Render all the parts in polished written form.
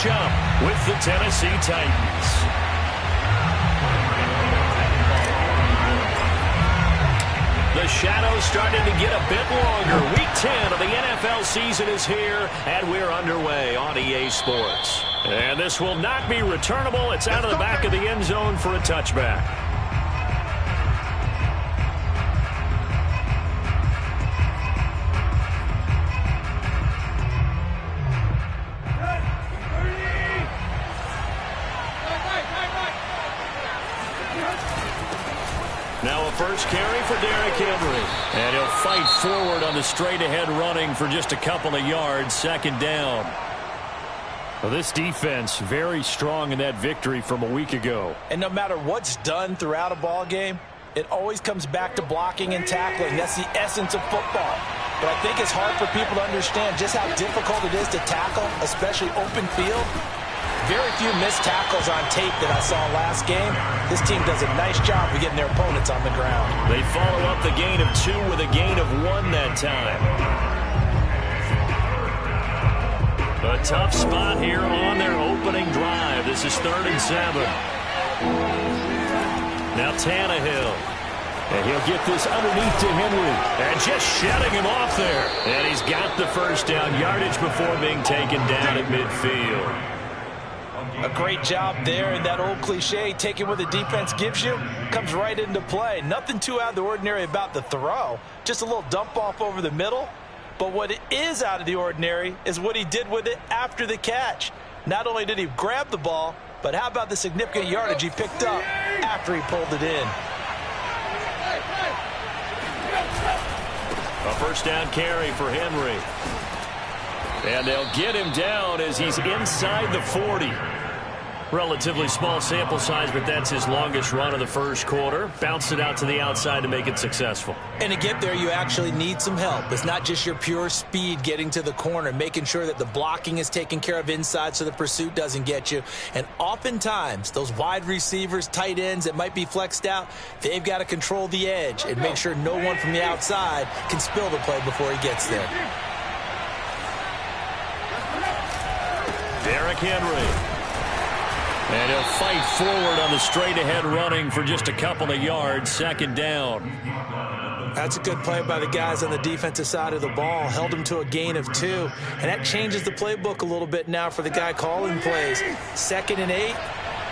matchup with the Tennessee Titans. The shadow's starting to get a bit longer. Week 10 of the NFL season is here, and we're underway on EA Sports. And this will not be returnable. It's out of the back of the end zone for a touchback. Now a first carry for Derrick Henry. And he'll fight forward on the straight-ahead running for just a couple of yards. Second down. Well, this defense very strong in that victory from a week ago. And no matter what's done throughout a ball game, it always comes back to blocking and tackling. That's the essence of football. But I think it's hard for people to understand just how difficult it is to tackle, especially open field. Very few missed tackles on tape that I saw last game. This team does a nice job of getting their opponents on the ground. They follow up the gain of 2 with a gain of 1 that time. A tough spot here on their opening drive. This is 3rd and 7. Now Tannehill. And he'll get this underneath to Henry. And just shutting him off there. And he's got the first down. Yardage before being taken down at midfield. A great job there, and that old cliche, taking what the defense gives you, comes right into play. Nothing too out of the ordinary about the throw. Just a little dump off over the middle. But what is out of the ordinary is what he did with it after the catch. Not only did he grab the ball, but how about the significant yardage he picked up after he pulled it in. A first down carry for Henry. And they'll get him down as he's inside the 40. Relatively small sample size, but that's his longest run of the first quarter. Bounce it out to the outside to make it successful. And to get there, you actually need some help. It's not just your pure speed getting to the corner, making sure that the blocking is taken care of inside so the pursuit doesn't get you. And oftentimes, those wide receivers, tight ends that might be flexed out, they've got to control the edge and make sure no one from the outside can spill the play before he gets there. Derrick Henry. And he'll fight forward on the straight-ahead running for just a couple of yards. Second down. That's a good play by the guys on the defensive side of the ball. Held him to a gain of 2. And that changes the playbook a little bit now for the guy calling plays. 2nd and 8.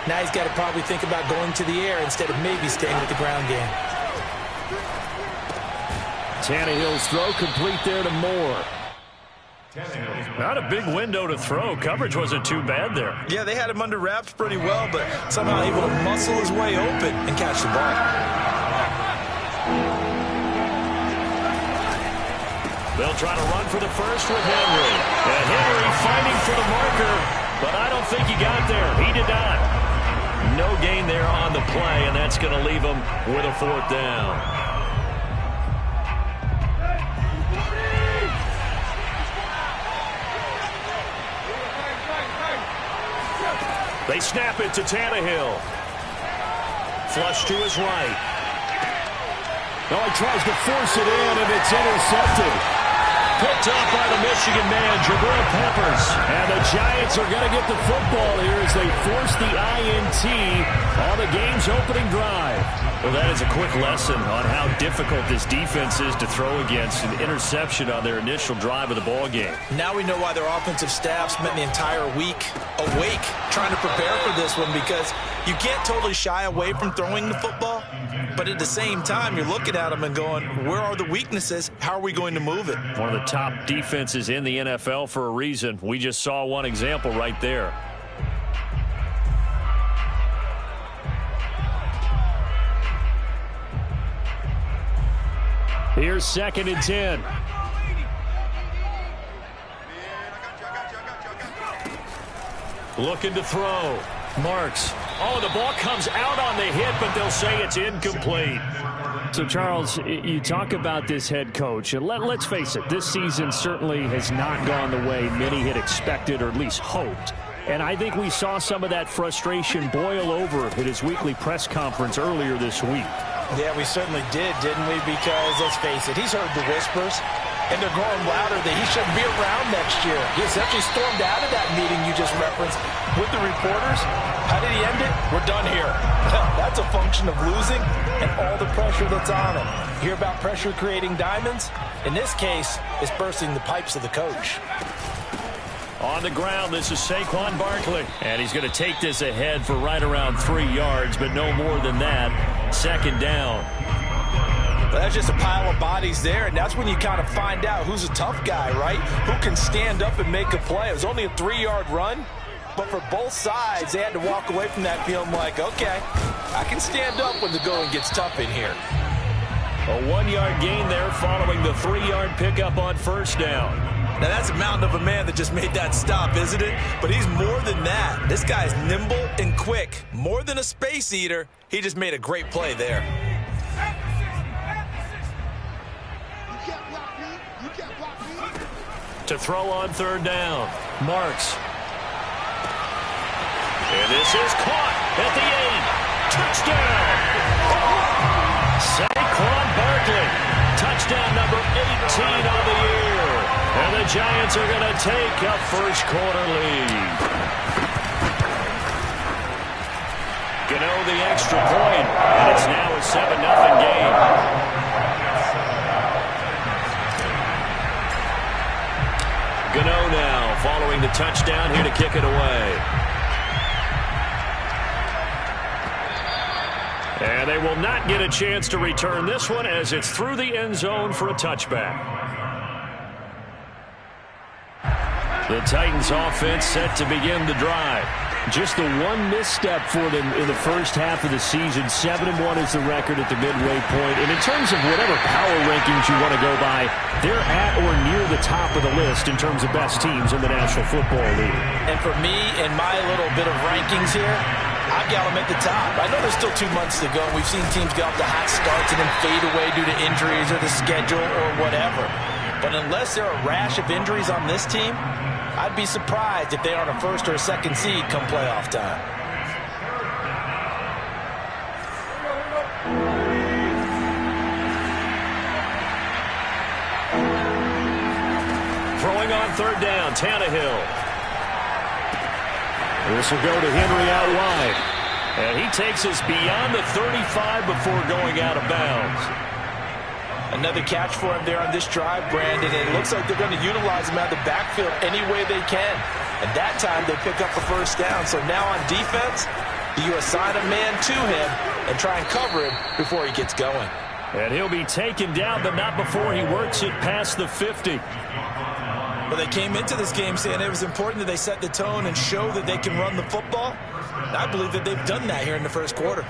Now he's got to probably think about going to the air instead of maybe staying with the ground game. Tannehill's throw complete there to Moore. Not a big window to throw. Coverage wasn't too bad there. Yeah, they had him under wraps pretty well, but somehow able to muscle his way open and catch the ball. They'll try to run for the first with Henry. And Henry fighting for the marker, but I don't think he got there. He did not. No gain there on the play, and that's going to leave him with a 4th down. They snap it to Tannehill. Flush to his right. Oh, he tries to force it in, and it's intercepted. Picked up by the Michigan man, Jabril Peppers. And the Giants are going to get the football here as they force the INT on the game's opening drive. Well, that is a quick lesson on how difficult this defense is to throw against. An interception on their initial drive of the ball game. Now we know why their offensive staff spent the entire week awake trying to prepare for this one, because you can't totally shy away from throwing the football, but at the same time, you're looking at them and going, where are the weaknesses? How are we going to move it? One of the top defenses in the NFL for a reason. We just saw one example right there. Here's 2nd and 10. Looking to throw. Marks. Oh, the ball comes out on the hit, but they'll say it's incomplete. So, Charles, you talk about this head coach, and let's face it, this season certainly has not gone the way many had expected or at least hoped. And I think we saw some of that frustration boil over at his weekly press conference earlier this week. Yeah, we certainly did, didn't we? Because, let's face it, he's heard the whispers. and they're growing louder that he shouldn't be around next year. He essentially stormed out of that meeting you just referenced with the reporters. How did he end it? We're done here. That's a function of losing and all the pressure that's on him. Hear about pressure creating diamonds? In this case, it's bursting the pipes of the coach. On the ground, this is Saquon Barkley. And he's going to take this ahead for right around 3 yards, but no more than that. Second down. Well, that's just a pile of bodies there, and that's when you kind of find out who's a tough guy, right? Who can stand up and make a play. It was only a 3-yard run, but for both sides, they had to walk away from that feeling like, okay, I can stand up when the going gets tough in here. A 1-yard gain there following the 3-yard pickup on first down. Now, that's a mountain of a man that just made that stop, isn't it? But he's more than that. This guy's nimble and quick. More than a space eater, he just made a great play there. To throw on third down. Marks. And this is caught at the 8. Touchdown! Saquon Barkley. Touchdown number 18 on the year. And the Giants are going to take a first-quarter lead. Gano the extra point, and it's now a 7-0 game. Gano now following the touchdown here to kick it away. And they will not get a chance to return this one as it's through the end zone for a touchback. The Titans offense set to begin the drive. Just the one misstep for them in the first half of the season. 7-1 is the record at the midway point. And in terms of whatever power rankings you want to go by, they're at or near the top of the list in terms of best teams in the National Football League. And for me, in my little bit of rankings here, I've got them at the top. I know there's still 2 months to go. We've seen teams get off to hot starts and then fade away due to injuries or the schedule or whatever. But unless there are a rash of injuries on this team, I'd be surprised if they aren't a first or a second seed come playoff time. Throwing on third down, Tannehill. This will go to Henry out wide. And he takes us beyond the 35 before going out of bounds. Another catch for him there on this drive, Brandon. And it looks like they're going to utilize him out of the backfield any way they can. And that time they pick up the first down. So now on defense, you assign a man to him and try and cover him before he gets going. And he'll be taken down, but not before he works it past the 50. Well, they came into this game saying it was important that they set the tone and show that they can run the football. And I believe that they've done that here in the first quarter.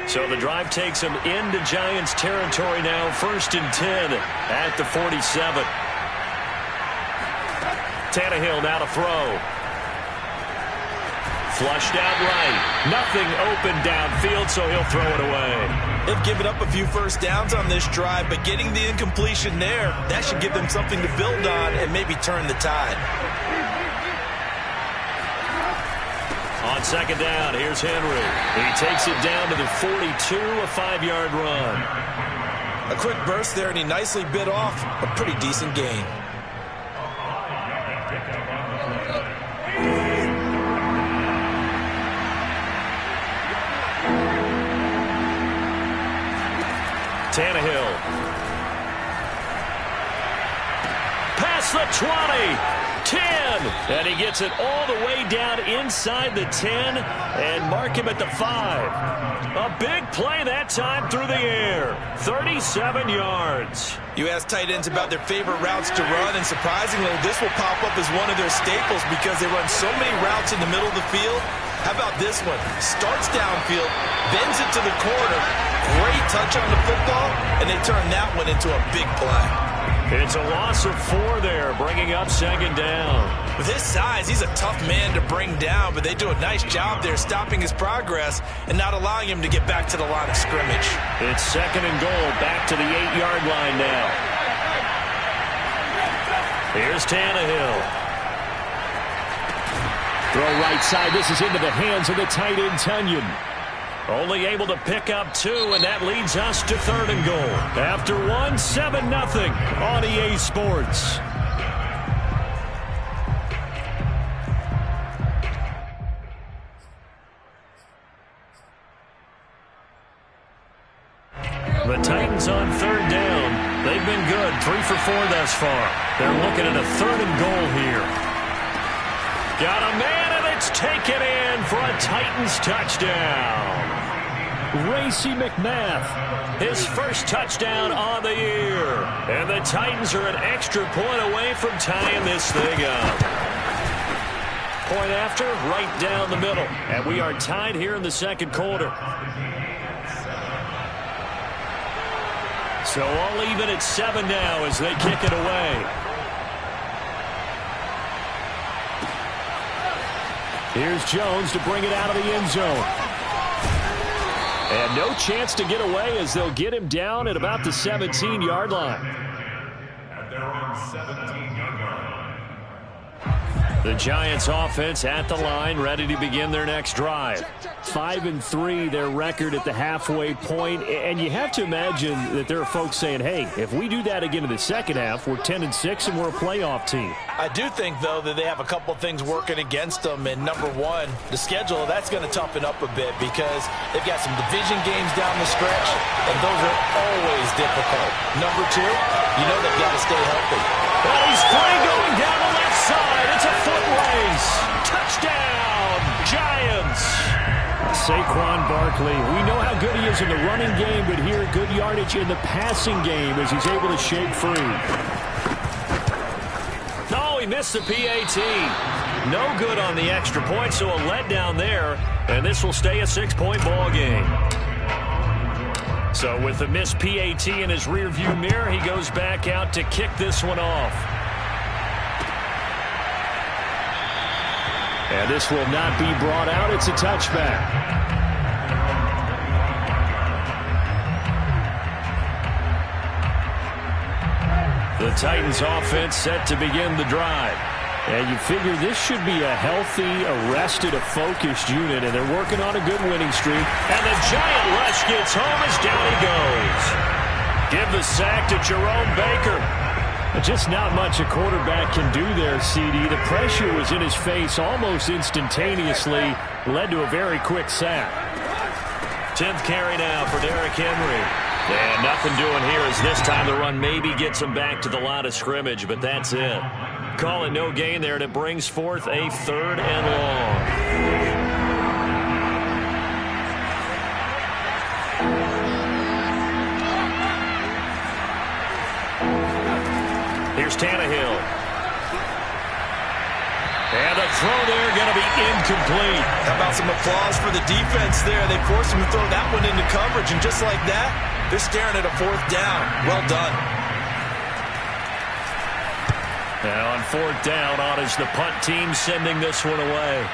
So the drive takes them into Giants territory now. 1st and 10 at the 47. Tannehill now to throw. Flushed out right. Nothing open downfield, so he'll throw it away. They've given up a few first downs on this drive, but getting the incompletion there, that should give them something to build on and maybe turn the tide. On second down, here's Henry. He takes it down to the 42, a 5-yard run. A quick burst there, and he nicely bit off a pretty decent gain. Tannehill. Past the 20. 10, and he gets it all the way down inside the 10 and mark him at the 5. A big play that time through the air. 37 yards. You ask tight ends about their favorite routes to run, and surprisingly, this will pop up as one of their staples because they run so many routes in the middle of the field. How about this one? Starts downfield, bends it to the corner. Great touch on the football, and they turn that one into a big play. It's a loss of 4 there, bringing up second down. With his size, he's a tough man to bring down, but they do a nice job there stopping his progress and not allowing him to get back to the line of scrimmage. It's 2nd and goal, back to the 8-yard line now. Here's Tannehill. Throw right side. This is into the hands of the tight end, Tunyon. Only able to pick up 2, and that leads us to 3rd and goal. After 1, 7-0 on EA Sports. The Titans on 3rd down. They've been good, 3 for 4 thus far. They're looking at a 3rd and goal here. Got a man, and it's taken in for a Titans touchdown. Racey McMath, his first touchdown on the year. And the Titans are an extra point away from tying this thing up. Point after, right down the middle. And we are tied here in the 2nd quarter. So all even at 7 now as they kick it away. Here's Jones to bring it out of the end zone. And no chance to get away as they'll get him down at about the 17-yard line. At their own 17-yard line. The Giants offense at the line, ready to begin their next drive. 5-3, their record at the halfway point. And you have to imagine that there are folks saying, hey, if we do that again in the second half, we're 10-6 and we're a playoff team. I do think, though, that they have a couple of things working against them. And number one, the schedule, that's going to toughen up a bit because they've got some division games down the stretch, and those are always difficult. Number two, you know they've got to stay healthy. Well, he's free going down the left side. It's a foot race. Touchdown, Giants. Saquon Barkley, we know how good he is in the running game, but here good yardage in the passing game as he's able to shake free. No, he missed the PAT. No good on the extra point, so a letdown there, and this will stay a 6-point ball game. So with the missed PAT in his rearview mirror, he goes back out to kick this one off. And this will not be brought out. It's a touchback. The Titans offense set to begin the drive. And you figure this should be a healthy, arrested, a focused unit, and they're working on a good winning streak. And the giant rush gets home as down he goes. Give the sack to Jerome Baker. Just not much a quarterback can do there, CD. The pressure was in his face almost instantaneously, led to a very quick sack. 10th carry now for Derrick Henry. And nothing doing here as this time the run maybe gets him back to the line of scrimmage, but that's it. Call it no gain there, and it brings forth a 3rd and long. Here's Tannehill. And the throw there going to be incomplete. How about some applause for the defense there? They forced him to throw that one into coverage, and just like that, they're staring at a 4th down. Well done. Now on 4th down, on is the punt team sending this one away.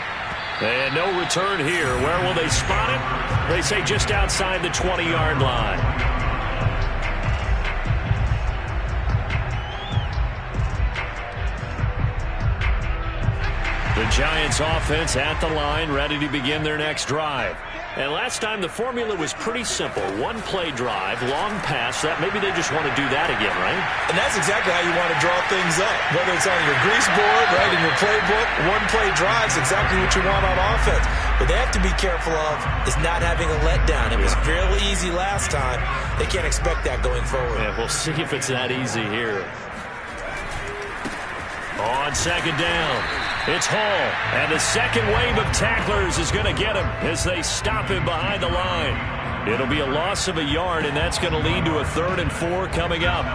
And no return here. Where will they spot it? They say just outside the 20-yard line. The Giants offense at the line, ready to begin their next drive. And last time the formula was pretty simple. 1-play drive, long pass. That maybe they just want to do that again, right? And that's exactly how you want to draw things up. Whether it's on your grease board, right, in your playbook, 1-play drives exactly what you want on offense. What they have to be careful of is not having a letdown. It was fairly easy last time. They can't expect that going forward. Yeah, we'll see if it's that easy here. On 2nd down, it's Hall, and the second wave of tacklers is going to get him as they stop him behind the line. It'll be a loss of a yard, and that's going to lead to a 3rd and 4 coming up.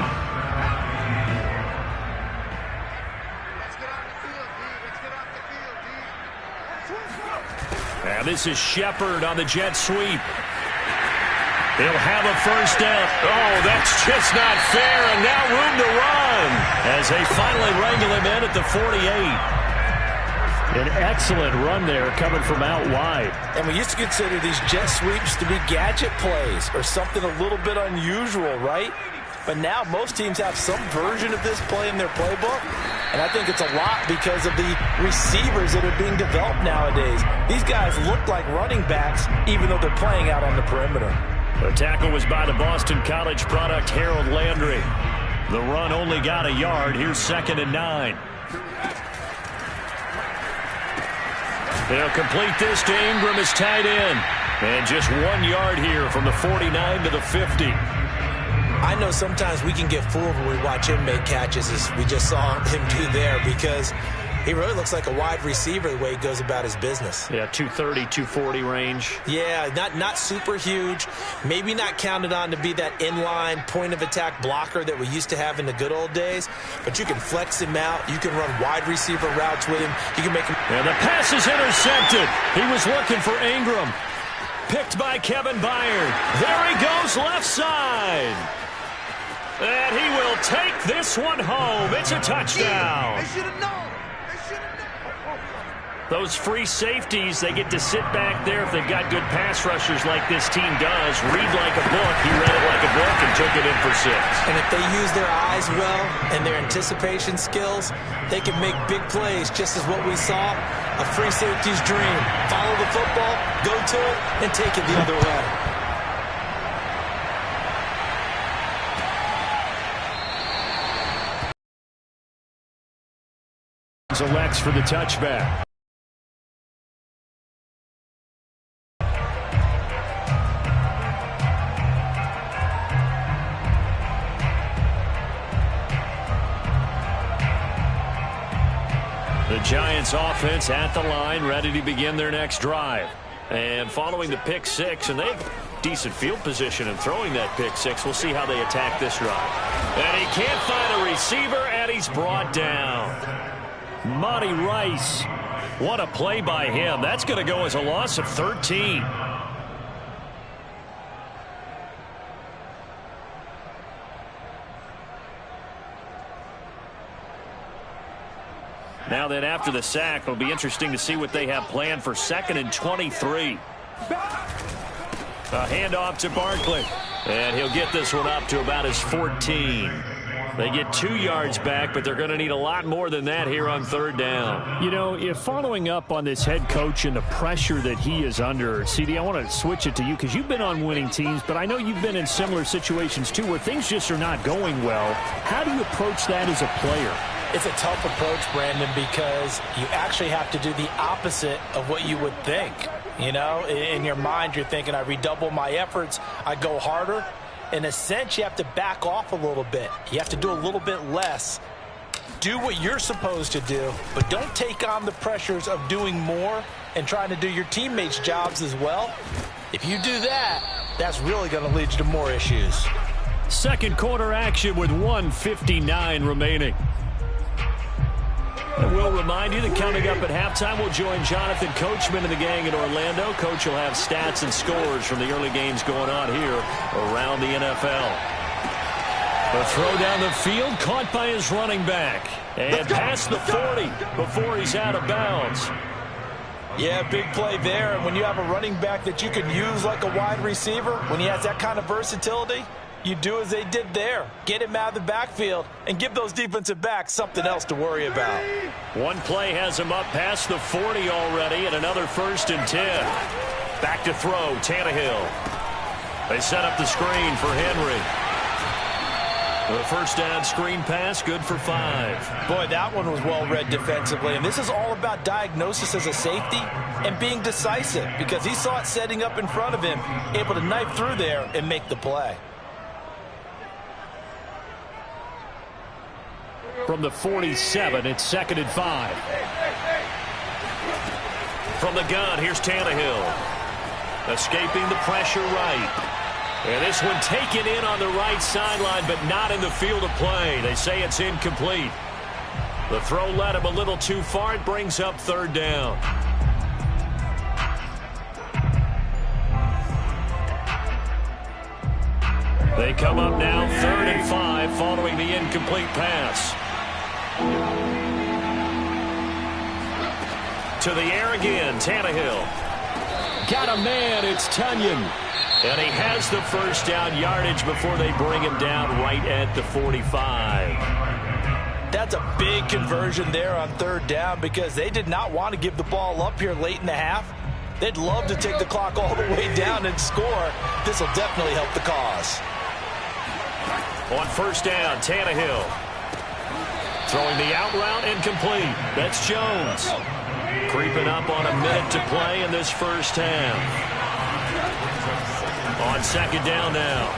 And this is Shepard on the jet sweep. He'll have a 1st down. Oh, that's just not fair, and now room to run as they finally wrangle him in at the 48. An excellent run there coming from out wide. And we used to consider these jet sweeps to be gadget plays or something a little bit unusual, right? But now most teams have some version of this play in their playbook. And I think it's a lot because of the receivers that are being developed nowadays. These guys look like running backs, even though they're playing out on the perimeter. The tackle was by the Boston College product, Harold Landry. The run only got a yard. Here's 2nd and 9. They'll complete this to Ingram as tight end. And just 1 yard here from the 49 to the 50. I know sometimes we can get fooled when we watch him make catches, as we just saw him do there, because he really looks like a wide receiver the way he goes about his business. Yeah, 230, 240 range. Yeah, not super huge. Maybe not counted on to be that inline point-of-attack blocker that we used to have in the good old days. But you can flex him out. You can run wide receiver routes with him. You can make him... And the pass is intercepted. He was looking for Ingram. Picked by Kevin Byard. There he goes, left side. And he will take this one home. It's a touchdown. They should have known. Those free safeties, they get to sit back there if they've got good pass rushers like this team does. Read like a book. He read it like a book and took it in for 6. And if they use their eyes well and their anticipation skills, they can make big plays, just as what we saw. A free safety's dream. Follow the football, go to it, and take it the other way. Elects for the touchback. The Giants offense at the line, ready to begin their next drive. And following the pick 6, and they have decent field position in throwing that pick 6. We'll see how they attack this drive. And he can't find a receiver, and he's brought down. Monty Rice. What a play by him. That's going to go as a loss of 13. Now then, after the sack, it'll be interesting to see what they have planned for 2nd and 23. A handoff to Barkley. And he'll get this one up to about his 14. They get 2 yards back, but they're going to need a lot more than that here on 3rd down. You know, if following up on this head coach and the pressure that he is under, CD, I want to switch it to you because you've been on winning teams, but I know you've been in similar situations too where things just are not going well. How do you approach that as a player? It's a tough approach, Brandon, because you actually have to do the opposite of what you would think. You know, in your mind, you're thinking, I redouble my efforts, I go harder. In a sense, you have to back off a little bit. You have to do a little bit less. Do what you're supposed to do, but don't take on the pressures of doing more and trying to do your teammates' jobs as well. If you do that, that's really going to lead you to more issues. Second quarter action with 1:59 remaining. And we'll remind you that coming up at halftime, we'll join Jonathan Coachman and the gang in Orlando. Coach will have stats and scores from the early games going on here around the NFL. The throw down the field, caught by his running back. And past the 40 before he's out of bounds. Yeah, big play there. And when you have a running back that you can use like a wide receiver, when he has that kind of versatility, you do as they did there. Get him out of the backfield and give those defensive backs something else to worry about. One play has him up past the 40 already, and another 1st and 10. Back to throw, Tannehill. They set up the screen for Henry. The first down screen pass, good for 5. Boy, that one was well read defensively. And this is all about diagnosis as a safety and being decisive, because he saw it setting up in front of him, able to knife through there and make the play. From the 47, it's 2nd and 5. From the gun, here's Tannehill. Escaping the pressure right. And this one taken in on the right sideline, but not in the field of play. They say it's incomplete. The throw led him a little too far. It brings up 3rd down. They come up now 3rd and 5 following the incomplete pass. To the air again, Tannehill. Got a man, it's Tunyon. And he has the first down yardage before they bring him down right at the 45. That's a big conversion there on 3rd down because they did not want to give the ball up here late in the half. They'd love to take the clock all the way down and score. This will definitely help the cause. On 1st down, Tannehill. Throwing the out route, incomplete. That's Jones. Creeping up on a minute to play in this 1st half. On 2nd down now,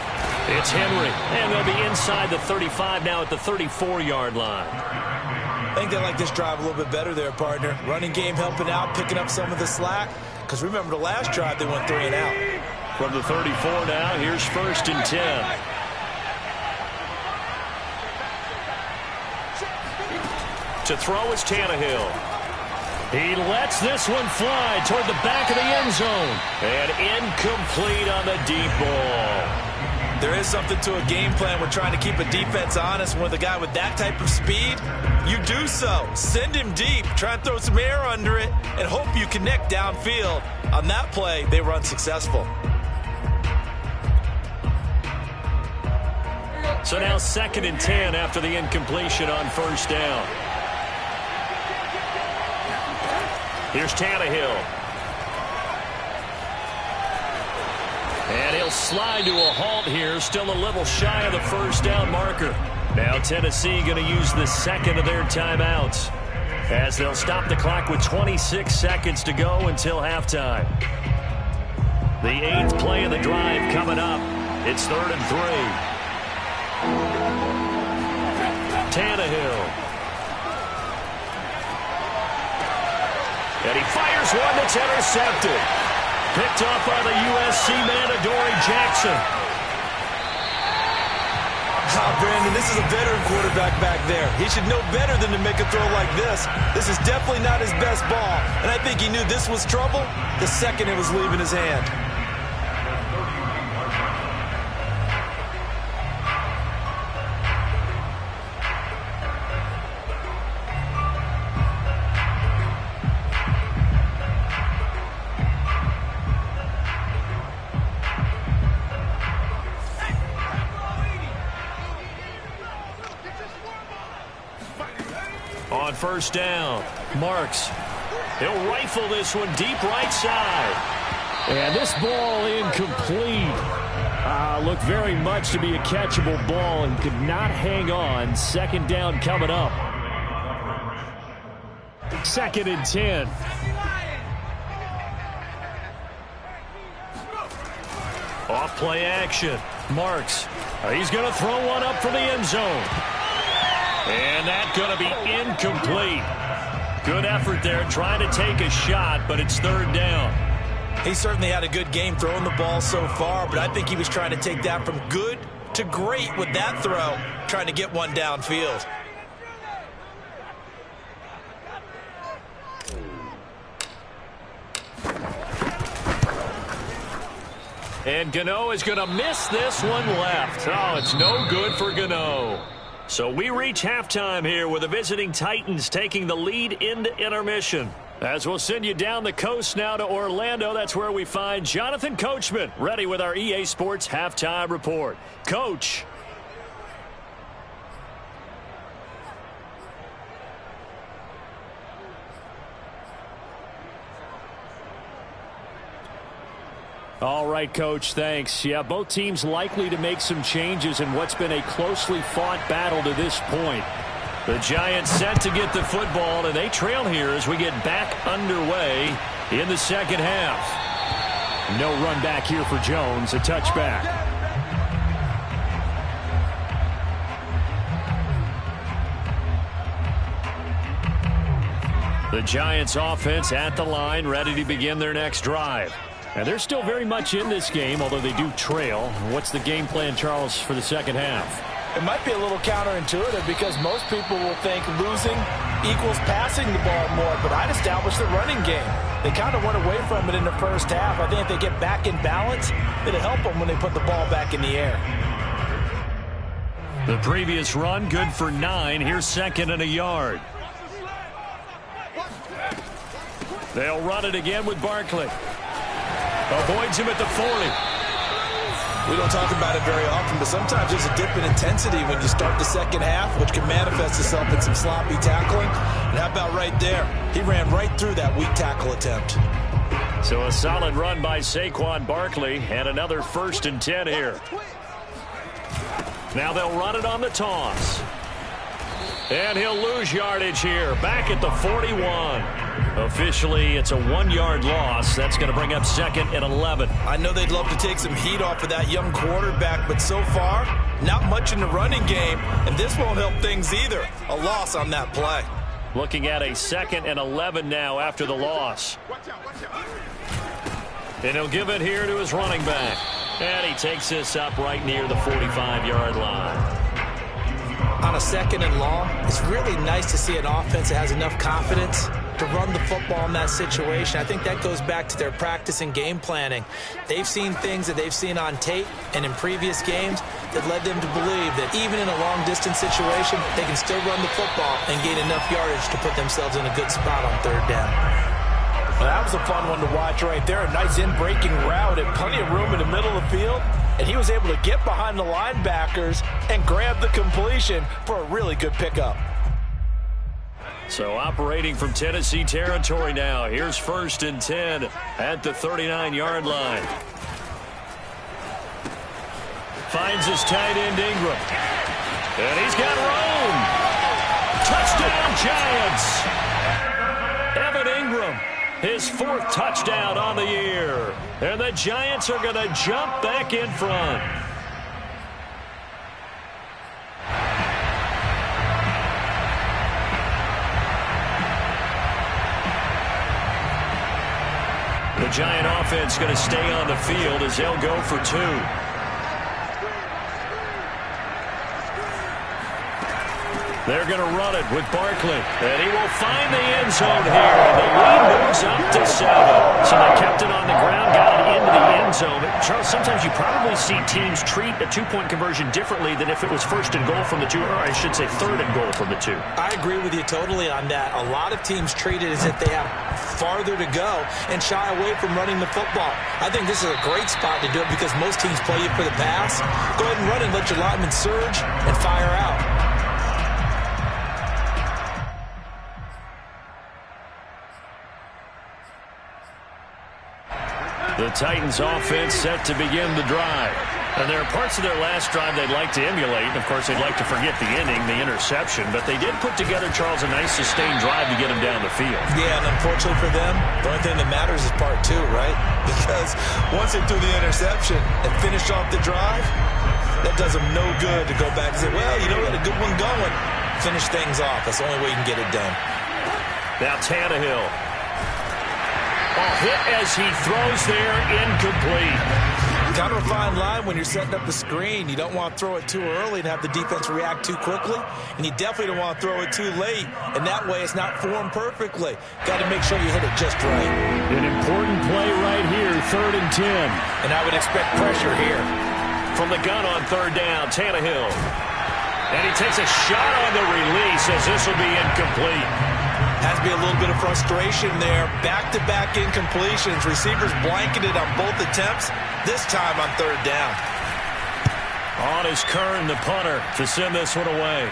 it's Henry. And they'll be inside the 35 now at the 34-yard line. I think they like this drive a little bit better there, partner. Running game helping out, picking up some of the slack. Because remember the last drive, they went 3 and out. From the 34 now, here's 1st and 10. To throw is Tannehill. He lets this one fly toward the back of the end zone. And incomplete on the deep ball. There is something to a game plan. We're trying to keep a defense honest. With a guy with that type of speed, you do so. Send him deep. Try and throw some air under it and hope you connect downfield. On that play, they were unsuccessful. So now 2nd and 10 after the incompletion on 1st down. Here's Tannehill. And he'll slide to a halt here, still a little shy of the 1st down marker. Now Tennessee going to use the 2nd of their timeouts as they'll stop the clock with 26 seconds to go until halftime. The 8th play of the drive coming up. It's 3rd and 3. Tannehill. And he fires one that's intercepted. Picked off by the USC man, Adoree Jackson. Brandon, this is a veteran quarterback back there. He should know better than to make a throw like this. This is definitely not his best ball. And I think he knew this was trouble the second it was leaving his hand. On 1st down, Marks. He'll rifle this one deep right side. And this ball incomplete. Looked very much to be a catchable ball and could not hang on. 2nd down coming up. 2nd and 10. Off play action. Marks. He's going to throw one up for the end zone. And that's going to be incomplete. Good effort there trying to take a shot, but it's 3rd down. He certainly had a good game throwing the ball so far, but I think he was trying to take that from good to great with that throw, trying to get one downfield. And Gano is going to miss this one left. Oh, it's no good for Gano. So we reach halftime here with the visiting Titans taking the lead into intermission. As we'll send you down the coast now to Orlando, that's where we find Jonathan Coachman ready with our EA Sports Halftime Report. Coach. All right, Coach, thanks. Yeah, both teams likely to make some changes in what's been a closely fought battle to this point. The Giants set to get the football, and they trail here as we get back underway in the 2nd half. No run back here for Jones, a touchback. The Giants offense at the line, ready to begin their next drive. And they're still very much in this game, although they do trail. What's the game plan, Charles, for the 2nd half? It might be a little counterintuitive because most people will think losing equals passing the ball more, but I'd establish the running game. They kind of went away from it in the 1st half. I think if they get back in balance, it'll help them when they put the ball back in the air. The previous run, good for 9. Here's 2nd and a yard. They'll run it again with Barkley. Avoids him at the 40. We don't talk about it very often, but sometimes there's a dip in intensity when you start the second half, which can manifest itself in some sloppy tackling. And how about right there? He ran right through that weak tackle attempt. So a solid run by Saquon Barkley, and another 1st and 10 here. Now they'll run it on the toss. And he'll lose yardage here, back at the 41. Officially, it's a 1-yard loss. That's going to bring up 2nd and 11. I know they'd love to take some heat off of that young quarterback, but so far, not much in the running game, and this won't help things either. A loss on that play. Looking at a 2nd and 11 now after the loss. And he'll give it here to his running back. And he takes this up right near the 45-yard line. On a 2nd and long, it's really nice to see an offense that has enough confidence to run the football in that situation. I think that goes back to their practice and game planning. They've seen things that they've seen on tape and in previous games that led them to believe that even in a long-distance situation, they can still run the football and gain enough yardage to put themselves in a good spot on 3rd down. Well, that was a fun one to watch right there. A nice in-breaking route and plenty of room in the middle of the field. And he was able to get behind the linebackers and grab the completion for a really good pickup. So operating from Tennessee territory now. Here's 1st and 10 at the 39-yard line. Finds his tight end Ingram. And he's got room. Touchdown Giants. Evan Ingram. His 4th touchdown on the year. And the Giants are going to jump back in front. The Giant offense going to stay on the field as they'll go for 2. They're going to run it with Barkley. And he will find the end zone here. The lead moves up to 7. So they kept it on the ground, got it into the end zone. Charles, sometimes you probably see teams treat a 2-point conversion differently than if it was 1st and goal from the 2, or I should say 3rd and goal from the 2. I agree with you totally on that. A lot of teams treat it as if they have farther to go and shy away from running the football. I think this is a great spot to do it because most teams play you for the pass. Go ahead and run it, let your linemen surge, and fire out. The Titans offense set to begin the drive. And there are parts of their last drive they'd like to emulate. Of course, they'd like to forget the inning, the interception. But they did put together, Charles, a nice sustained drive to get them down the field. Yeah, and unfortunately for them, the only thing that matters is part 2, right? Because once they threw the interception and finished off the drive, that does them no good to go back and say, well, you know, we had a good one going. Finish things off. That's the only way you can get it done. Now Tannehill. Ball hit as he throws there, incomplete. Kind of a fine line when you're setting up the screen. You don't want to throw it too early and have the defense react too quickly, and you definitely don't want to throw it too late, and that way it's not formed perfectly. Got to make sure you hit it just right. An important play right here, 3rd and 10. And I would expect pressure here. From the gun on 3rd down, Tannehill. And he takes a shot on the release as this will be incomplete. Has to be a little bit of frustration there. Back-to-back incompletions. Receivers blanketed on both attempts, this time on 3rd down. On is Kern, the punter, to send this one away.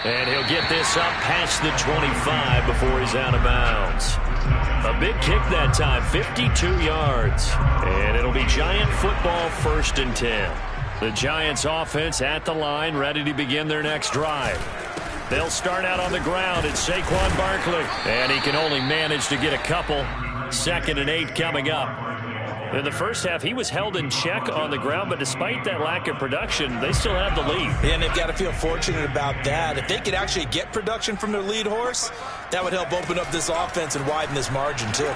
And he'll get this up past the 25 before he's out of bounds. A big kick that time, 52 yards. And it'll be Giant football, 1st and 10. The Giants offense at the line, ready to begin their next drive. They'll start out on the ground. It's Saquon Barkley. And he can only manage to get a couple. 2nd and 8 coming up. In the first half, he was held in check on the ground, but despite that lack of production, they still have the lead. Yeah, and they've got to feel fortunate about that. If they could actually get production from their lead horse, that would help open up this offense and widen this margin, too.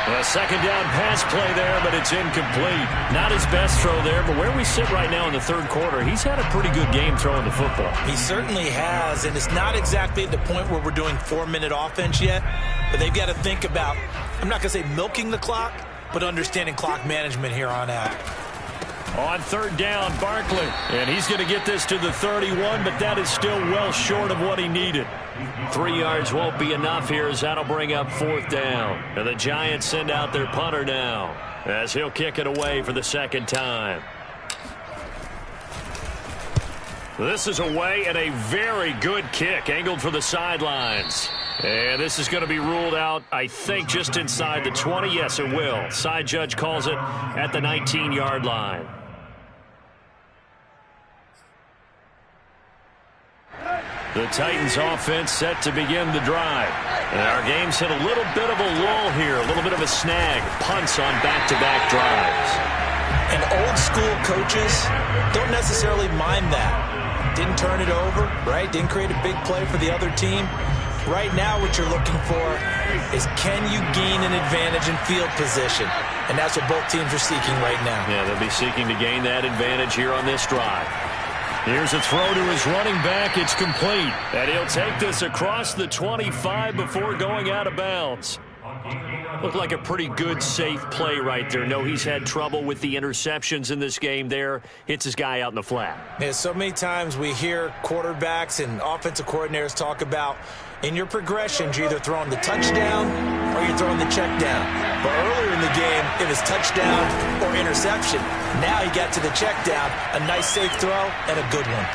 A 2nd down pass play there, but it's incomplete. Not his best throw there, but where we sit right now in the 3rd quarter, he's had a pretty good game throwing the football. He certainly has, and it's not exactly at the point where we're doing 4-minute offense yet, but they've got to think about, I'm not going to say milking the clock, but understanding clock management here on out. On third down, Barkley. And he's going to get this to the 31, but that is still well short of what he needed. 3 yards won't be enough here as that'll bring up fourth down. And the Giants send out their punter now as he'll kick it away for the second time. This is away and a very good kick angled for the sidelines. And this is going to be ruled out, I think, just inside the 20. Yes, it will. Side judge calls it at the 19-yard line. The Titans offense set to begin the drive. And our game's hit a little bit of a lull here, a little bit of a snag. Punts on back-to-back drives. And old school coaches don't necessarily mind that. Didn't turn it over, right? Didn't create a big play for the other team. Right now what you're looking for is can you gain an advantage in field position? And that's what both teams are seeking right now. Yeah, they'll be seeking to gain that advantage here on this drive. Here's a throw to his running back. It's complete. And he'll take this across the 25 before going out of bounds. Looked like a pretty good, safe play right there. No, he's had trouble with the interceptions in this game there. Hits his guy out in the flat. Yeah, so many times we hear quarterbacks and offensive coordinators talk about in your progressions, you're either throwing the touchdown or you're throwing the check down. But earlier in the game, it was touchdown or interception. Now he got to the check down, a nice safe throw, and a good one.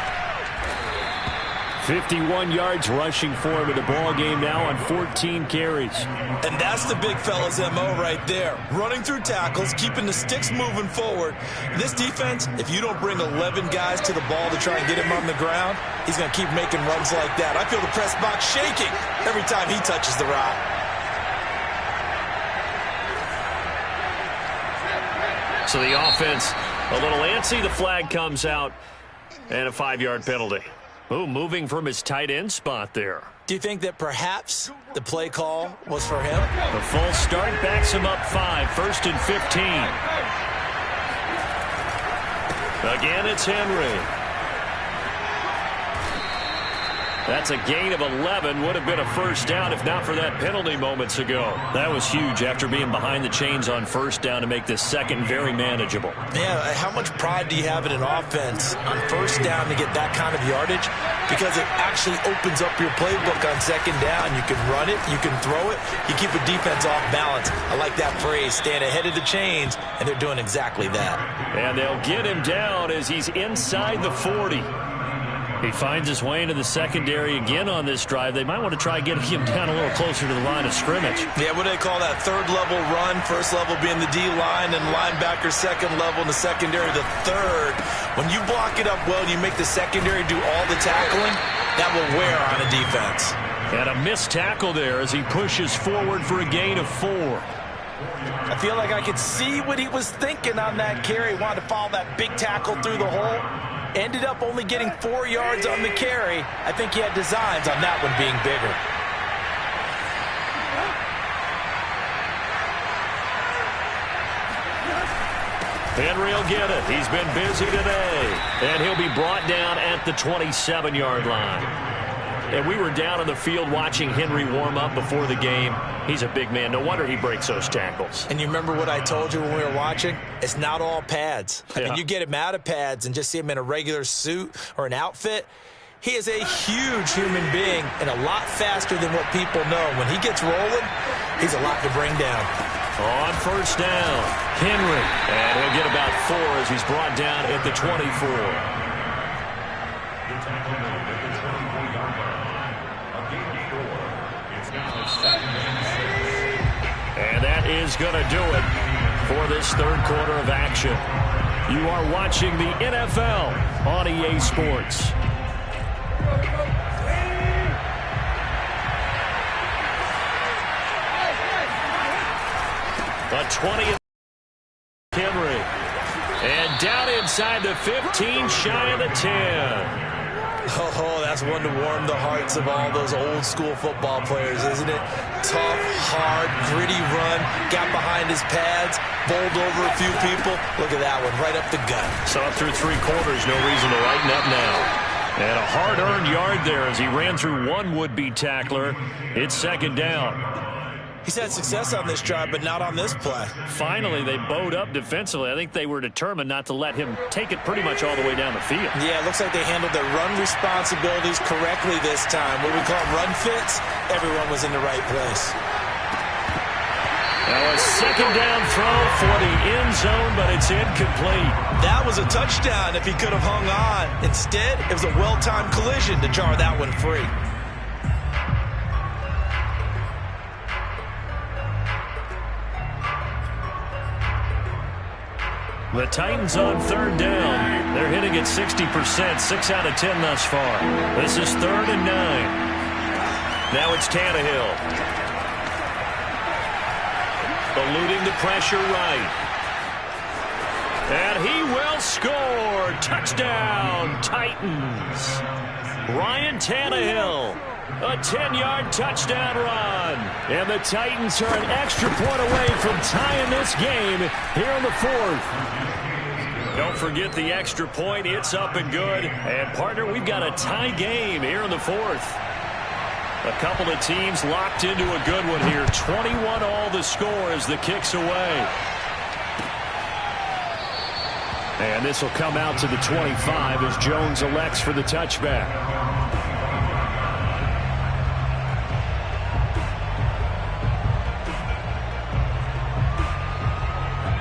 51 yards rushing for him in the ball game now on 14 carries. And that's the big fella's MO right there. Running through tackles, keeping the sticks moving forward. This defense, if you don't bring 11 guys to the ball to try and get him on the ground, he's going to keep making runs like that. I feel the press box shaking every time he touches the rock. So the offense a little antsy. The flag comes out and a 5-yard penalty. Ooh, moving from his tight end spot there. Do you think that perhaps the play call was for him? The full start backs him up 5, 1st and 15. Again, it's Henry. That's a gain of 11. Would have been a first down if not for that penalty moments ago. That was huge after being behind the chains on first down to make this second very manageable. Yeah, how much pride do you have in an offense on first down to get that kind of yardage? Because it actually opens up your playbook on second down. You can run it, you can throw it, you keep a defense off balance. I like that phrase, staying ahead of the chains, and they're doing exactly that. And they'll get him down as he's inside the 40. He finds his way into the secondary again on this drive. They might want to try getting him down a little closer to the line of scrimmage. Yeah, what do they call that? Third level run, first level being the D-line, and linebacker second level, and the secondary the third. When you block it up well, you make the secondary do all the tackling, that will wear on a defense. And a missed tackle there as he pushes forward for a gain of 4. I feel like I could see what he was thinking on that carry. Wanted to follow that big tackle through the hole. Ended up only getting 4 yards on the carry. I think he had designs on that one being bigger. Henry will get it. He's been busy today. And he'll be brought down at the 27-yard line. And we were down on the field watching Henry warm up before the game. He's a big man. No wonder he breaks those tackles. And you remember what I told you when we were watching? It's not all pads. I mean, you get him out of pads and just see him in a regular suit or an outfit. He is a huge human being and a lot faster than what people know. When he gets rolling, he's a lot to bring down. On first down, Henry. And he'll get about 4 as he's brought down at the 24. And that is going to do it for this third quarter of action. You are watching the NFL on EA Sports. The 20th, Henry. And down inside the 15, shy of the 10. Oh, that's one to warm the hearts of all those old school football players, isn't it? Tough, hard, gritty run, got behind his pads, bowled over a few people. Look at that one, right up the gut. So up through 3 quarters, no reason to lighten up now. And a hard-earned yard there as he ran through one would-be tackler. It's second down. He's had success on this drive, but not on this play. Finally, they bowed up defensively. I think they were determined not to let him take it pretty much all the way down the field. Yeah, it looks like they handled their run responsibilities correctly this time. What we call run fits, everyone was in the right place. Now a second down throw for the end zone, but it's incomplete. That was a touchdown if he could have hung on. Instead, it was a well-timed collision to jar that one free. The Titans on third down. They're hitting at 60%, 6 out of 10 thus far. This is 3rd and 9. Now it's Tannehill. Eluding the pressure right. And he will score. Touchdown, Titans. Ryan Tannehill. A 10-yard touchdown run. And the Titans are an extra point away from tying this game here in the 4th. Don't forget the extra point. It's up and good. And, partner, we've got a tie game here in the 4th. A couple of teams locked into a good one here. 21 all the score as the kick's away. And this will come out to the 25 as Jones elects for the touchback.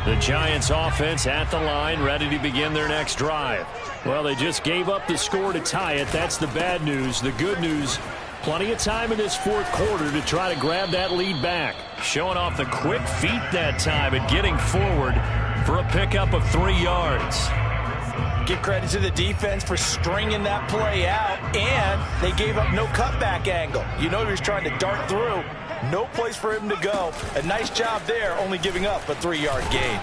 The Giants offense at the line, ready to begin their next drive. Well, they just gave up the score to tie it. That's the bad news. The good news, plenty of time in this 4th quarter to try to grab that lead back. Showing off the quick feet that time and getting forward for a pickup of 3 yards. Give credit to the defense for stringing that play out, and they gave up no cutback angle. You know he was trying to dart through. No place for him to go. A nice job there, only giving up a 3-yard gain.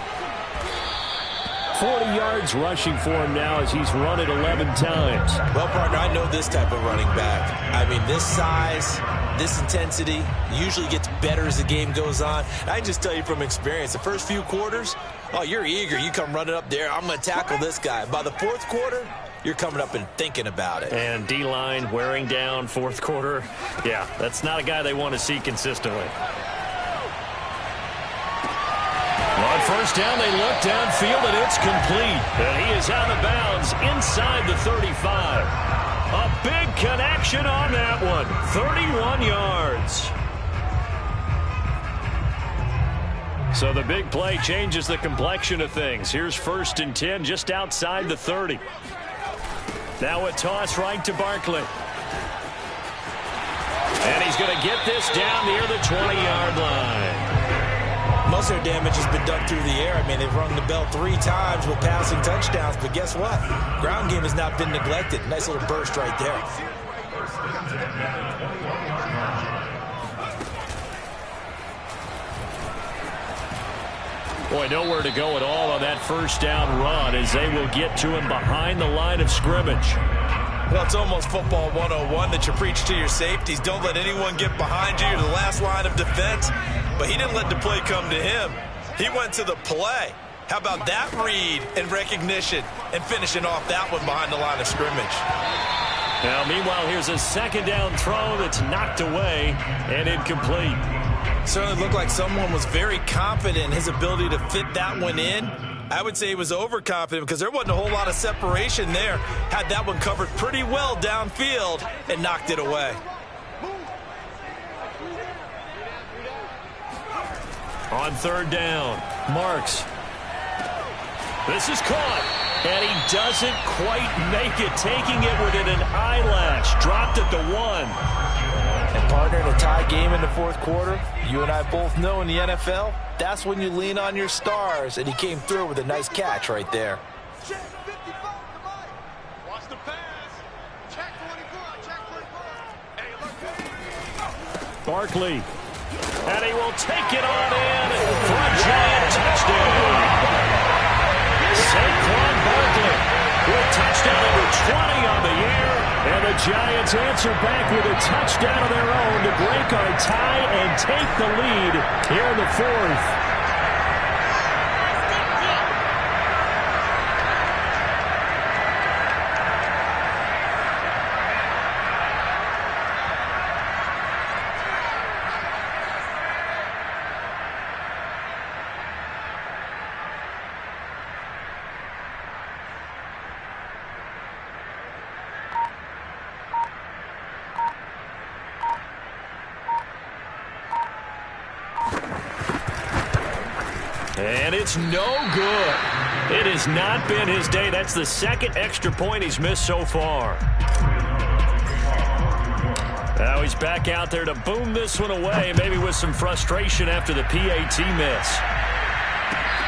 40 yards rushing for him now as he's run it 11 times. Well, partner, I know this type of running back. I mean, this size, this intensity usually gets better as the game goes on. I can just tell you from experience, the first few quarters, oh, you're eager. You come running up there, I'm going to tackle this guy. By the 4th quarter, you're coming up and thinking about it. And D-line wearing down 4th quarter. Yeah, that's not a guy they want to see consistently. On first down, they look downfield, and it's complete. And he is out of bounds inside the 35. A big connection on that one. 31 yards. So the big play changes the complexion of things. Here's 1st and 10 just outside the 30. Now a toss right to Barkley. And he's going to get this down near the 20-yard line. Most of their damage has been done through the air. I mean, they've rung the bell 3 times with passing touchdowns, but guess what? Ground game has not been neglected. Nice little burst right there. Boy, nowhere to go at all on that first down run as they will get to him behind the line of scrimmage. Well, it's almost football 101 that you preach to your safeties. Don't let anyone get behind you. You're the last line of defense. But he didn't let the play come to him. He went to the play. How about that read and recognition and finishing off that one behind the line of scrimmage? Now, meanwhile, here's a second down throw that's knocked away and incomplete. Certainly looked like someone was very confident in his ability to fit that one in. I would say he was overconfident because there wasn't a whole lot of separation there. Had that one covered pretty well downfield and knocked it away. On third down, Marks. This is caught, and he doesn't quite make it, taking it within an eyelash. Dropped at the 1. And partner, in a tie game in the 4th quarter, you and I both know in the NFL, that's when you lean on your stars, and he came through with a nice catch right there. Check 55, watch the pass. Check 44, check 44. Barkley. And he will take it on in for a giant touchdown. Saquon Barkley with touchdown number 20 on the year. And the Giants answer back with a touchdown of their own to break our tie and take the lead here in the 4th. And it's no good. It has not been his day. That's the second extra point he's missed so far. Now he's back out there to boom this one away, maybe with some frustration after the PAT miss.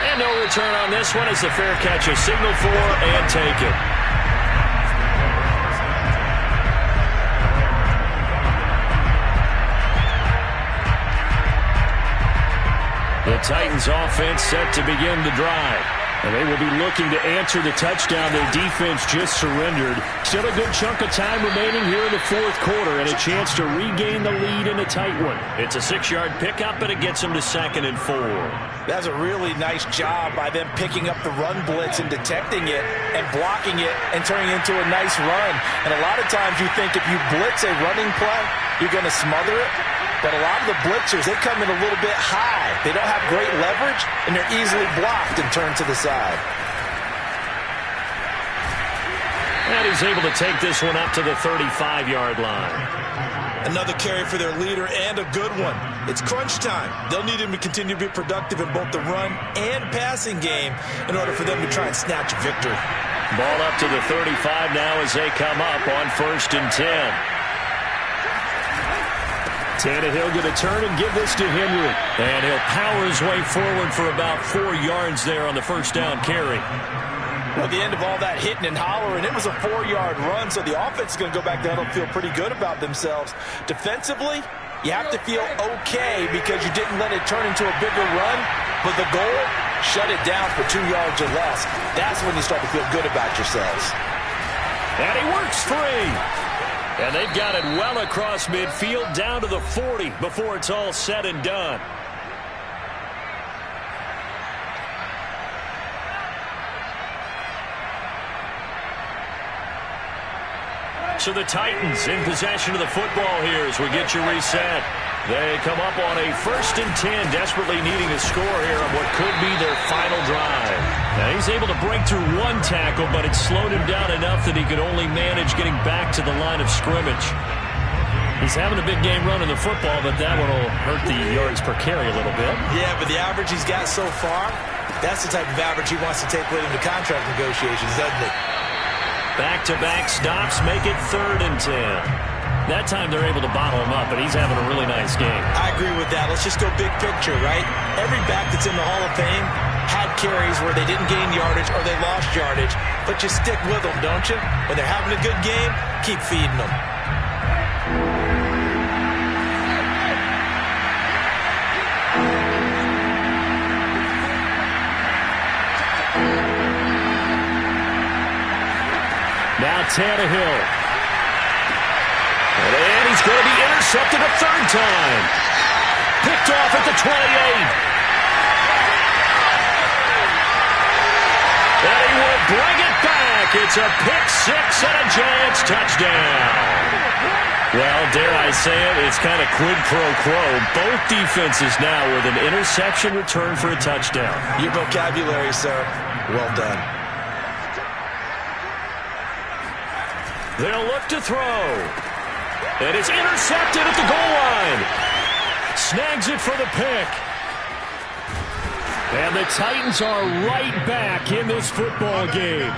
And no return on this one as the fair catch is signaled for and taken. The Titans offense set to begin the drive. And they will be looking to answer the touchdown their defense just surrendered. Still a good chunk of time remaining here in the fourth quarter and a chance to regain the lead in a tight one. It's a 6-yard pickup, and it gets them to 2nd and 4. That's a really nice job by them picking up the run blitz and detecting it and blocking it and turning it into a nice run. And a lot of times you think if you blitz a running play, you're going to smother it. But a lot of the blitzers, they come in a little bit high. They don't have great leverage, and they're easily blocked and turned to the side. And he's able to take this one up to the 35-yard line. Another carry for their leader, and a good one. It's crunch time. They'll need him to continue to be productive in both the run and passing game in order for them to try and snatch a victory. Ball up to the 35 now as they come up on 1st and 10. Tannehill going to turn and give this to Henry. And he'll power his way forward for about 4 yards there on the first down carry. Well, at the end of all that hitting and hollering, it was a 4-yard run, so the offense is going to go back down and feel pretty good about themselves. Defensively, you have to feel okay because you didn't let it turn into a bigger run, but the goal, shut it down for 2 yards or less. That's when you start to feel good about yourselves. And he works free. And they've got it well across midfield down to the 40 before it's all said and done. So the Titans in possession of the football here as we get you reset. They come up on a 1st and 10, desperately needing a score here on what could be their final drive. Now he's able to break through one tackle, but it slowed him down enough that he could only manage getting back to the line of scrimmage. He's having a big game running the football, but that one will hurt the yards per carry a little bit. Yeah, but the average he's got so far, that's the type of average he wants to take with him to contract negotiations, doesn't it? Back-to-back stops make it 3rd and 10. That time they're able to bottle him up, but he's having a really nice game. I agree with that. Let's just go big picture, right? Every back that's in the Hall of Fame had carries where they didn't gain yardage or they lost yardage, but you stick with them, don't you? When they're having a good game, keep feeding them. Now Tannehill. And he's going to be intercepted a 3rd time. Picked off at the 28. And he will bring it back. It's a pick 6 and a Giants touchdown. Well, dare I say it, it's kind of quid pro quo. Both defenses now with an interception return for a touchdown. Your vocabulary, sir. Well done. They'll look to throw. And it's intercepted at the goal line. Snags it for the pick. And the Titans are right back in this football game.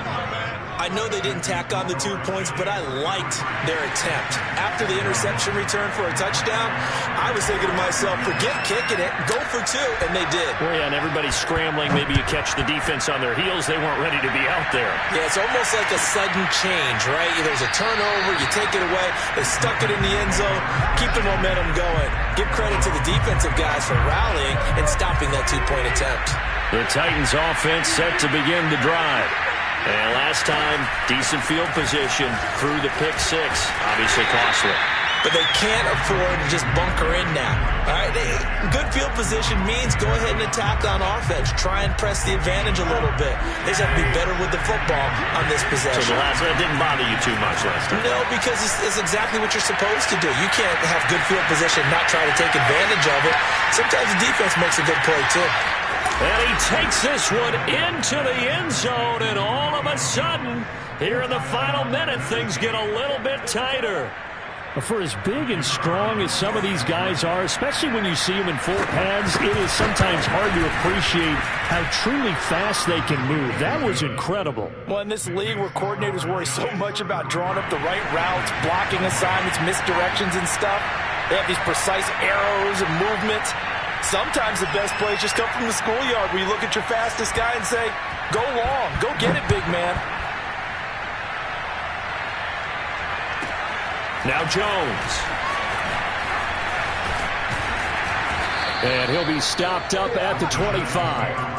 I know they didn't tack on the 2 points, but I liked their attempt. After the interception return for a touchdown, I was thinking to myself, forget kicking it, go for 2, and they did. Well, yeah, and everybody's scrambling. Maybe you catch the defense on their heels. They weren't ready to be out there. Yeah, it's almost like a sudden change, right? There's a turnover, you take it away, they stuck it in the end zone, keep the momentum going. Give credit to the defensive guys for rallying and stopping that 2-point attempt. The Titans offense set to begin the drive. And last time, decent field position through the pick 6. Obviously costly. But they can't afford to just bunker in now. All right, good field position means go ahead and attack on offense. Try and press the advantage a little bit. They just have to be better with the football on this possession. So that didn't bother you too much last time? No, because it's exactly what you're supposed to do. You can't have good field position and not try to take advantage of it. Sometimes the defense makes a good play, too. And he takes this one into the end zone, and all of a sudden, here in the final minute, things get a little bit tighter. For as big and strong as some of these guys are, especially when you see them in full pads, it is sometimes hard to appreciate how truly fast they can move. That was incredible. Well, in this league where coordinators worry so much about drawing up the right routes, blocking assignments, misdirections and stuff, they have these precise arrows and movements. Sometimes the best plays just come from the schoolyard where you look at your fastest guy and say, go long, go get it, big man. Now Jones. And he'll be stopped up at the 25.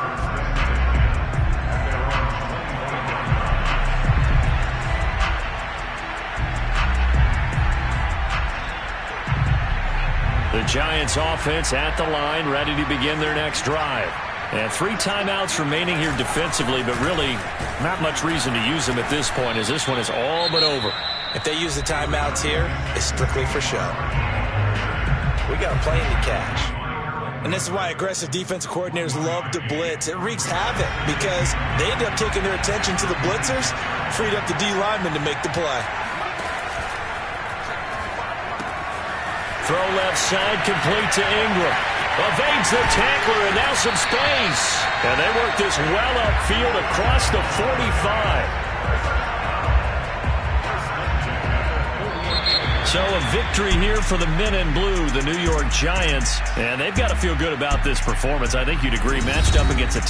The Giants offense at the line, ready to begin their next drive. And 3 timeouts remaining here defensively, but really not much reason to use them at this point as this one is all but over. If they use the timeouts here, it's strictly for show. We got a plane to catch. And this is why aggressive defensive coordinators love to blitz. It wreaks havoc because they end up taking their attention to the blitzers, freed up the D lineman to make the play. Throw left side, complete to Ingram. Evades the tackler, and now some space. And they work this well upfield across the 45. So a victory here for the men in blue, the New York Giants. And they've got to feel good about this performance. I think you'd agree, matched up against a